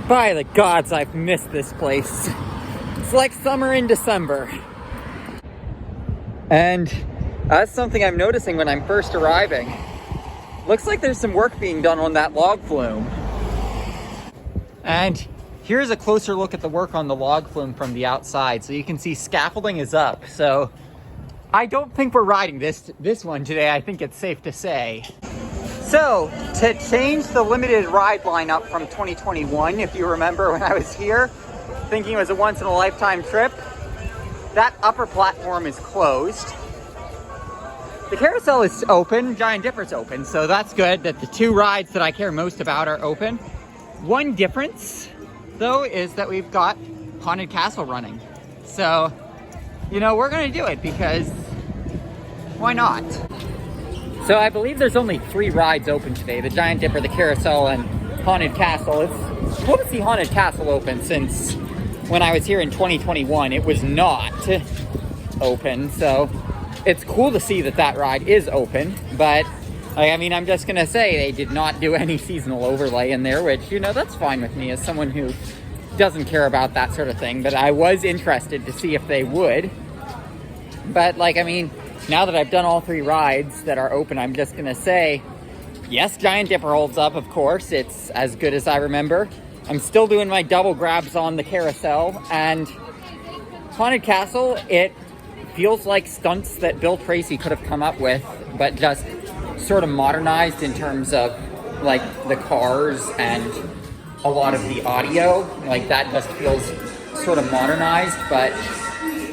By the gods, I've missed this place. It's like summer in December. And that's something I'm noticing when I'm first arriving. Looks like there's some work being done on that log flume. And here's a closer look at the work on the log flume from the outside. So you can see scaffolding is up. So I don't think we're riding this one today, I think it's safe to say. So, to change the limited ride lineup from 2021, if you remember when I was here, thinking it was a once-in-a-lifetime trip, that upper platform is closed. The carousel is open, Giant Dipper's open, so that's good that the two rides that I care most about are open. One difference, though, is that we've got Haunted Castle running. So, you know, we're gonna do it because why not? So I believe there's only 3 rides open today, the Giant Dipper, the Carousel, and Haunted Castle. It's cool to see Haunted Castle open since when I was here in 2021, it was not open. So it's cool to see that that ride is open, but I mean, I'm just gonna say they did not do any seasonal overlay in there, which, you know, that's fine with me as someone who doesn't care about that sort of thing, but I was interested to see if they would. But like, I mean, now that I've done all 3 rides that are open, I'm just gonna say, yes, Giant Dipper holds up, of course. It's as good as I remember. I'm still doing my double grabs on the carousel, and Haunted Castle, it feels like stunts that Bill Tracy could have come up with, but just sort of modernized in terms of like the cars and a lot of the audio. Like that just feels sort of modernized, but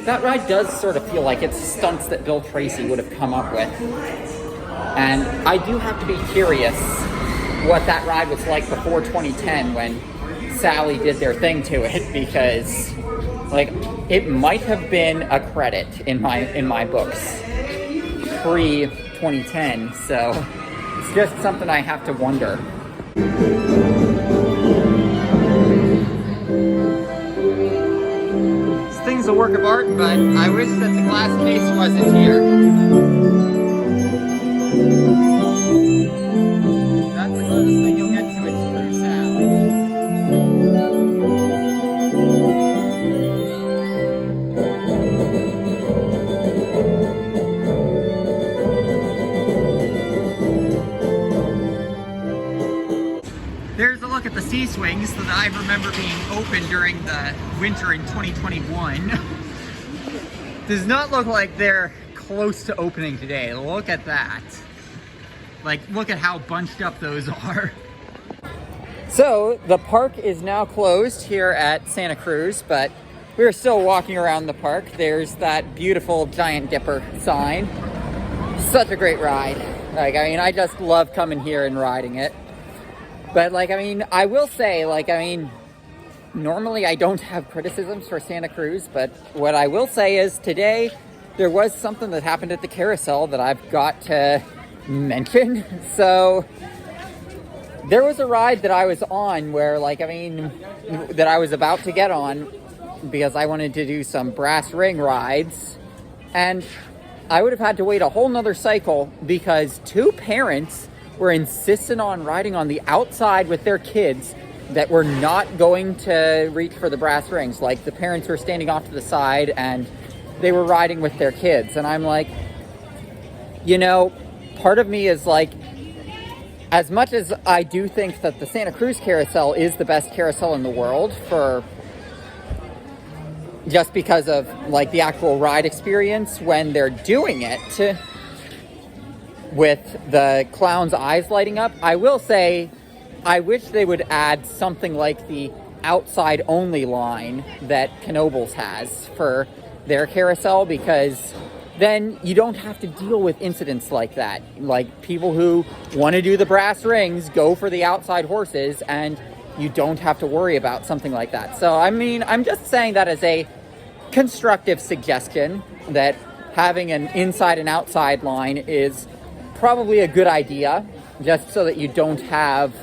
that ride does sort of feel like it's stunts that Bill Tracy would have come up with. And I do have to be curious what that ride was like before 2010 when Sally did their thing to it, because like it might have been a credit in my books pre-2010, so it's just something I have to wonder. Thing's a work of art, but I wish that the glass case wasn't here. That's the closest thing you'll get to its true sound. There's a look at the C-Swings that I remember being open during the winter in 2021. Does not look like they're close to opening today. Look at that. Like, look at how bunched up those are. So, the park is now closed here at Santa Cruz, but we're still walking around the park. There's that beautiful Giant Dipper sign. Such a great ride. Like, I mean, I just love coming here and riding it. But like, I mean, I will say, like, I mean, normally I don't have criticisms for Santa Cruz, but what I will say is today there was something that happened at the carousel that I've got to mention. So there was a ride that I was on where, like, I mean, that I was about to get on because I wanted to do some brass ring rides, and I would have had to wait a whole nother cycle because 2 parents were insistent on riding on the outside with their kids that were not going to reach for the brass rings. Like, the parents were standing off to the side and they were riding with their kids. And I'm like, you know, part of me is like, as much as I do think that the Santa Cruz carousel is the best carousel in the world for just because of like the actual ride experience when they're doing it with the clown's eyes lighting up, I will say I wish they would add something like the outside only line that Knoebels has for their carousel, because then you don't have to deal with incidents like that. Like, people who want to do the brass rings go for the outside horses, and you don't have to worry about something like that. So, I mean, I'm just saying that as a constructive suggestion that having an inside and outside line is probably a good idea, just so that you don't have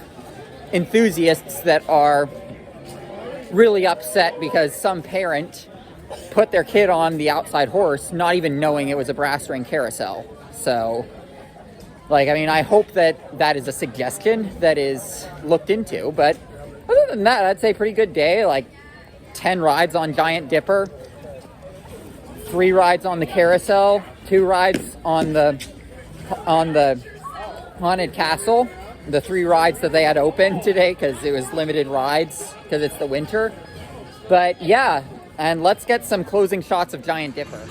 enthusiasts that are really upset because some parent put their kid on the outside horse not even knowing it was a brass ring carousel. So, like, I mean, I hope that that is a suggestion that is looked into, but Other than that, I'd say pretty good day. Like 10 rides on Giant Dipper, 3 rides on the carousel, 2 rides on the Haunted Castle. The 3 rides that they had open today because it was limited rides because it's the winter. But yeah, and let's get some closing shots of Giant Dipper.